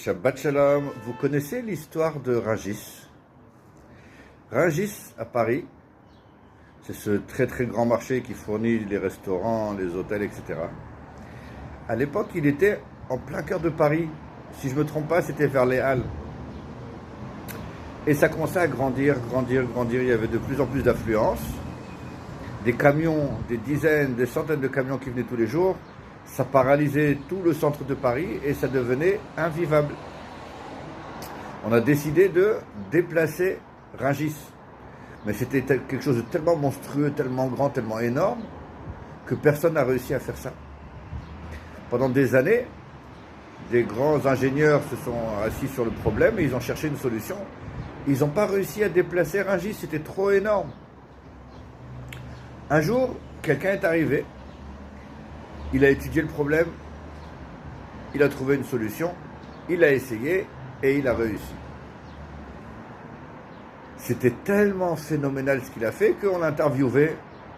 Shabbat Shalom, vous connaissez l'histoire de Rungis? Rungis à Paris, c'est ce très très grand marché qui fournit les restaurants, les hôtels, etc. À l'époque, il était en plein cœur de Paris. Si je ne me trompe pas, c'était vers les Halles. Et ça commençait à grandir. Il y avait de plus en plus d'affluence. Des camions, des dizaines, des centaines de camions qui venaient tous les jours. Ça paralysait tout le centre de Paris et ça devenait invivable. On a décidé de déplacer Rungis. Mais c'était quelque chose de tellement monstrueux, tellement grand, tellement énorme, que personne n'a réussi à faire ça. Pendant des années, des grands ingénieurs se sont assis sur le problème et ils ont cherché une solution. Ils n'ont pas réussi à déplacer Rungis, c'était trop énorme. Un jour, quelqu'un est arrivé, il a étudié le problème, il a trouvé une solution, il a essayé et il a réussi. C'était tellement phénoménal ce qu'il a fait qu'on l'a interviewé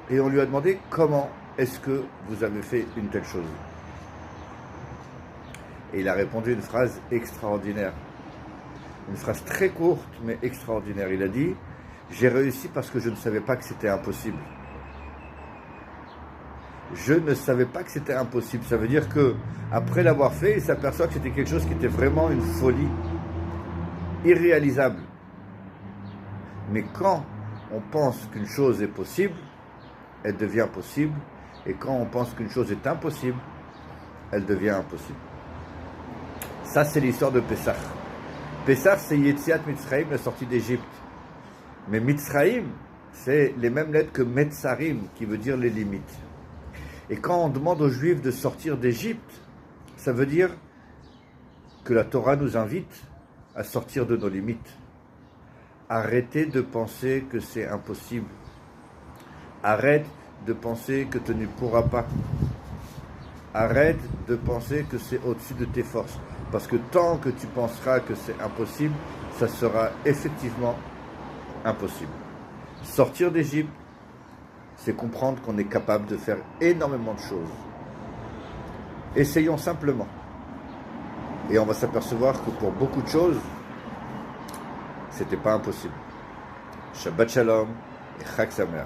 et on lui a demandé comment est-ce que vous avez fait une telle chose. Et il a répondu une phrase extraordinaire. Une phrase très courte mais extraordinaire. Il a dit « J'ai réussi parce que je ne savais pas que c'était impossible ». Je ne savais pas que c'était impossible. Ça veut dire que après l'avoir fait, il s'aperçoit que c'était quelque chose qui était vraiment une folie, irréalisable. Mais quand on pense qu'une chose est possible, elle devient possible. Et quand on pense qu'une chose est impossible, elle devient impossible. Ça, c'est l'histoire de Pessah. Pessah, c'est Yetziat Mitzrayim, la sortie d'Égypte. Mais Mitzrayim, c'est les mêmes lettres que Metzarim, qui veut dire les limites. Et quand on demande aux Juifs de sortir d'Égypte, ça veut dire que la Torah nous invite à sortir de nos limites. Arrêtez de penser que c'est impossible. Arrête de penser que tu ne pourras pas. Arrête de penser que c'est au-dessus de tes forces. Parce que tant que tu penseras que c'est impossible, ça sera effectivement impossible. Sortir d'Égypte, c'est comprendre qu'on est capable de faire énormément de choses. Essayons simplement. Et on va s'apercevoir que pour beaucoup de choses, c'était pas impossible. Shabbat Shalom et Chag Sameach.